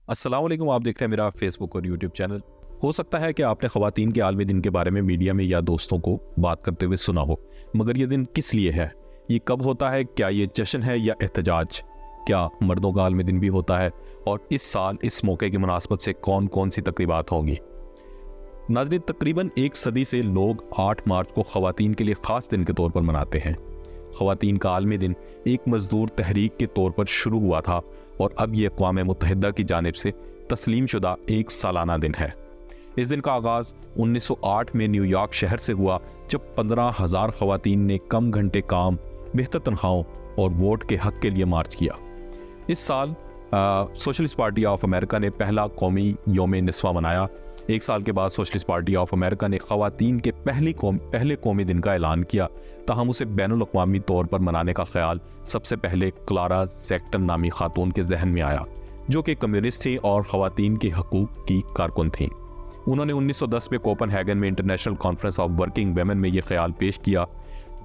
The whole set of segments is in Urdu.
السلام علیکم، آپ دیکھ رہے ہیں میرا فیس بک اور یوٹیوب چینل۔ ہو سکتا ہے کہ آپ نے خواتین کے عالمی دن کے بارے میں میڈیا میں یا دوستوں کو بات کرتے ہوئے سنا ہو، مگر یہ دن کس لیے ہے؟ یہ کب ہوتا ہے؟ کیا یہ جشن ہے یا احتجاج؟ کیا مردوں کا عالمی دن بھی ہوتا ہے؟ اور اس سال اس موقع کی مناسبت سے کون کون سی تقریبات ہوں گی؟ ناظرین، تقریباً ایک صدی سے لوگ 8 مارچ کو خواتین کے لیے خاص دن کے طور پر مناتے ہیں۔ خواتین کا عالمی دن ایک مزدور تحریک کے طور پر شروع ہوا تھا اور اب یہ اقوام متحدہ کی جانب سے تسلیم شدہ ایک سالانہ دن ہے۔ اس دن کا آغاز 1908 میں نیو یارک شہر سے ہوا، جب 15,000 خواتین نے کم گھنٹے کام، بہتر تنخواہوں اور ووٹ کے حق کے لیے مارچ کیا۔ اس سال سوشلسٹ پارٹی آف امریکہ نے پہلا قومی یوم نسواں منایا۔ ایک سال کے بعد سوشلسٹ پارٹی آف امریکہ نے خواتین کے پہلے قومی دن کا اعلان کیا، تاہم اسے بین الاقوامی طور پر منانے کا خیال سب سے پہلے کلارا زیکٹن نامی خاتون کے ذہن میں آیا، جو کہ کمیونسٹ تھیں اور خواتین کے حقوق کی کارکن تھیں۔ انہوں نے 1910 میں کوپن ہیگن میں international conference of working women میں یہ خیال پیش کیا۔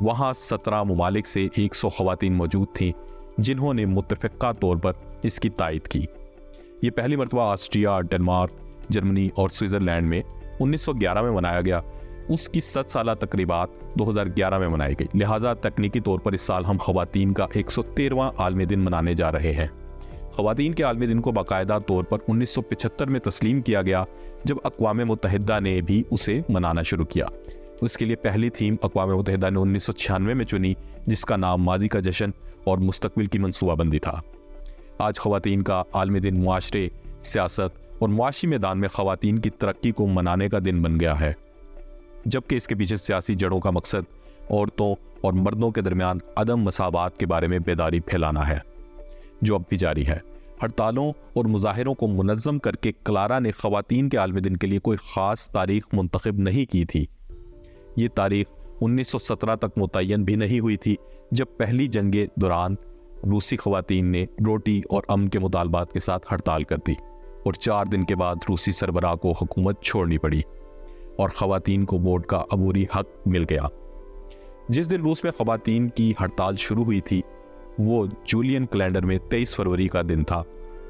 وہاں 17 ممالک سے 100 خواتین موجود تھیں جنہوں نے متفقہ طور پر اس کی تائید کی۔ یہ پہلی مرتبہ آسٹریا، ڈنمارک، جرمنی اور سوئٹزرلینڈ میں 1911 میں منایا گیا۔ اس کی 7 سالہ تقریبات 2011 میں منائی گئی، لہٰذا تکنیکی طور پر اس سال ہم خواتین کا 113واں عالمی دن منانے جا رہے ہیں۔ خواتین کے عالمی دن کو باقاعدہ طور پر 1975 میں تسلیم کیا گیا، جب اقوام متحدہ نے بھی اسے منانا شروع کیا۔ اس کے لیے پہلی تھیم اقوام متحدہ نے 1996 میں چنی، جس کا نام ماضی کا جشن اور مستقبل کی منصوبہ بندی تھا۔ آج خواتین کا عالمی دن معاشرے، سیاست اور معاشی میدان میں خواتین کی ترقی کو منانے کا دن بن گیا ہے، جبکہ اس کے پیچھے سیاسی جڑوں کا مقصد عورتوں اور مردوں کے درمیان عدم مساوات کے بارے میں بیداری پھیلانا ہے، جو اب بھی جاری ہے۔ ہڑتالوں اور مظاہروں کو منظم کر کے کلارا نے خواتین کے عالمی دن کے لیے کوئی خاص تاریخ منتخب نہیں کی تھی۔ یہ تاریخ 1917 تک متعین بھی نہیں ہوئی تھی، جب پہلی جنگ دوران روسی خواتین نے روٹی اور امن کے مطالبات کے ساتھ ہڑتال کر دی اور 4 دن کے بعد روسی سربراہ کو حکومت چھوڑنی پڑی اور خواتین کو ووٹ کا عبوری حق مل گیا۔ جس دن روس میں خواتین کی ہڑتال شروع ہوئی تھی وہ جولین کیلنڈر میں 23 فروری کا دن تھا،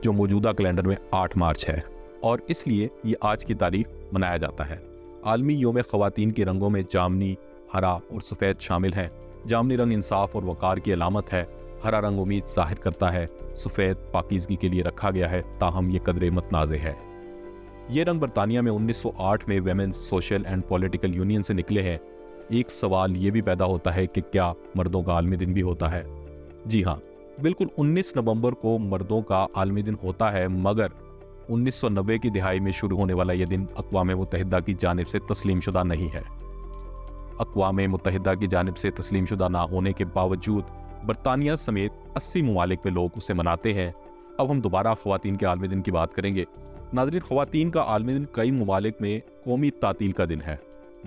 جو موجودہ کیلنڈر میں 8 مارچ ہے، اور اس لیے یہ آج کی تاریخ منایا جاتا ہے۔ عالمی یوم خواتین کے رنگوں میں جامنی، ہرا اور سفید شامل ہیں۔ جامنی رنگ انصاف اور وقار کی علامت ہے، ہرا رنگ امید ظاہر کرتا ہے، سفید پاکیزگی کے لیے رکھا گیا ہے، تاہم یہ قدرے متنازع ہے۔ یہ رنگ برطانیہ میں 1908 میں women's social and political union سے نکلے ہیں۔ ایک سوال یہ بھی پیدا ہوتا ہے کہ کیا مردوں کا عالمی دن بھی ہوتا ہے؟ جی ہاں، بالکل 19 نومبر کو مردوں کا عالمی دن ہوتا ہے، مگر 1990 کی دہائی میں شروع ہونے والا یہ دن اقوام متحدہ کی جانب سے تسلیم شدہ نہیں ہے۔ اقوام متحدہ کی جانب سے تسلیم شدہ نہ ہونے کے باوجود برطانیہ سمیت 80 ممالک میں لوگ اسے مناتے ہیں۔ اب ہم دوبارہ خواتین کے عالمی دن کی بات کریں گے۔ ناظرین، خواتین کا عالمی دن کئی ممالک میں قومی تعطیل کا دن ہے،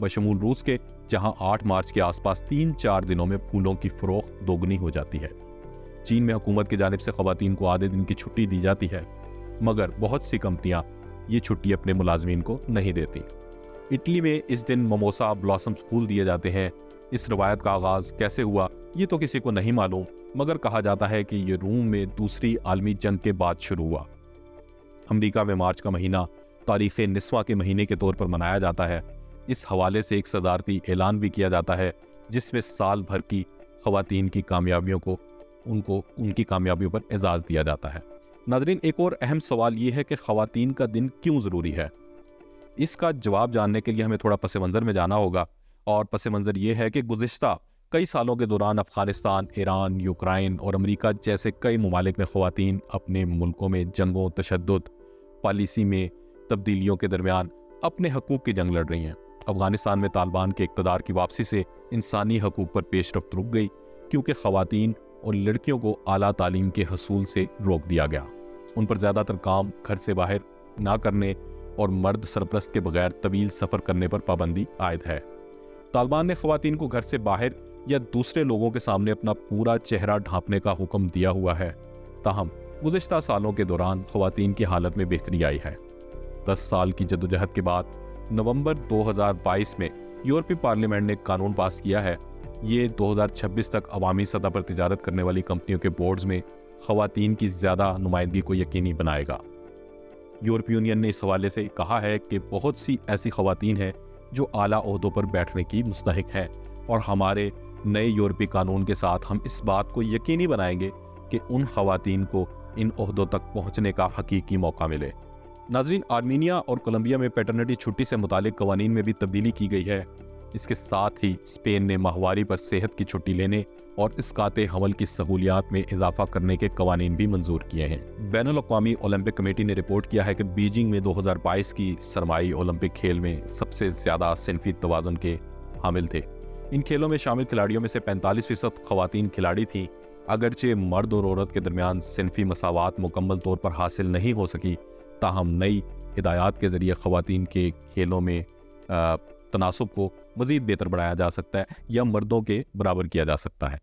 بشمول روس کے، جہاں 8 مارچ کے آس پاس 3-4 دنوں میں پھولوں کی فروخت دوگنی ہو جاتی ہے۔ چین میں حکومت کی جانب سے خواتین کو آدھے دن کی چھٹی دی جاتی ہے، مگر بہت سی کمپنیاں یہ چھٹی اپنے ملازمین کو نہیں دیتی۔ اٹلی میں اس دن مموسا بلاسمز پھول دیے جاتے ہیں۔ اس روایت کا آغاز کیسے ہوا یہ تو کسی کو نہیں معلوم، مگر کہا جاتا ہے کہ یہ روم میں دوسری عالمی جنگ کے بعد شروع ہوا۔ امریکہ میں مارچ کا مہینہ تاریخ نسواں کے مہینے کے طور پر منایا جاتا ہے۔ اس حوالے سے ایک صدارتی اعلان بھی کیا جاتا ہے، جس میں سال بھر کی خواتین کی کامیابیوں کو ان کی کامیابیوں پر اعزاز دیا جاتا ہے۔ ناظرین، ایک اور اہم سوال یہ ہے کہ خواتین کا دن کیوں ضروری ہے؟ اس کا جواب جاننے کے لیے ہمیں تھوڑا پس منظر میں جانا ہوگا، اور پس منظر یہ ہے کہ گزشتہ کئی سالوں کے دوران افغانستان، ایران، یوکرائن اور امریکہ جیسے کئی ممالک میں خواتین اپنے ملکوں میں جنگوں، تشدد، پالیسی میں تبدیلیوں کے درمیان اپنے حقوق کی جنگ لڑ رہی ہیں۔ افغانستان میں طالبان کے اقتدار کی واپسی سے انسانی حقوق پر پیش رفت رک گئی، کیونکہ خواتین اور لڑکیوں کو اعلیٰ تعلیم کے حصول سے روک دیا گیا۔ ان پر زیادہ تر کام گھر سے باہر نہ کرنے اور مرد سرپرست کے بغیر طویل سفر کرنے پر پابندی عائد ہے۔ طالبان نے خواتین کو گھر سے باہر یا دوسرے لوگوں کے سامنے اپنا پورا چہرہ ڈھانپنے کا حکم دیا ہوا ہے، تاہم گزشتہ سالوں کے دوران خواتین کی حالت میں بہتری آئی ہے۔ 10 سال کی جدوجہد کے بعد نومبر 2022 میں یورپی پارلیمنٹ نے ایک قانون پاس کیا ہے۔ یہ 2026 تک عوامی سطح پر تجارت کرنے والی کمپنیوں کے بورڈز میں خواتین کی زیادہ نمائندگی کو یقینی بنائے گا۔ یورپی یونین نے اس حوالے سے کہا ہے کہ بہت سی ایسی خواتین ہیں جو اعلیٰ عہدوں پر بیٹھنے کی مستحق ہیں، اور ہمارے نئے یورپی قانون کے ساتھ ہم اس بات کو یقینی بنائیں گے کہ ان خواتین کو ان عہدوں تک پہنچنے کا حقیقی موقع ملے۔ ناظرین، آرمینیا اور کولمبیا میں پیٹرنٹی چھٹی سے متعلق قوانین میں بھی تبدیلی کی گئی ہے۔ اس کے ساتھ ہی اسپین نے ماہواری پر صحت کی چھٹی لینے اور اسقاط حمل کی سہولیات میں اضافہ کرنے کے قوانین بھی منظور کیے ہیں۔ بین الاقوامی اولمپک کمیٹی نے رپورٹ کیا ہے کہ بیجنگ میں 2022 کی سرمائی اولمپک کھیل میں سب سے زیادہ صنفی توازن کے حامل تھے۔ ان کھیلوں میں شامل کھلاڑیوں میں سے 45% خواتین کھلاڑی تھیں۔ اگرچہ مرد اور عورت کے درمیان صنفی مساوات مکمل طور پر حاصل نہیں ہو سکی، تاہم نئی ہدایات کے ذریعے خواتین کے کھیلوں میں تناسب کو مزید بہتر بنایا جا سکتا ہے یا مردوں کے برابر کیا جا سکتا ہے۔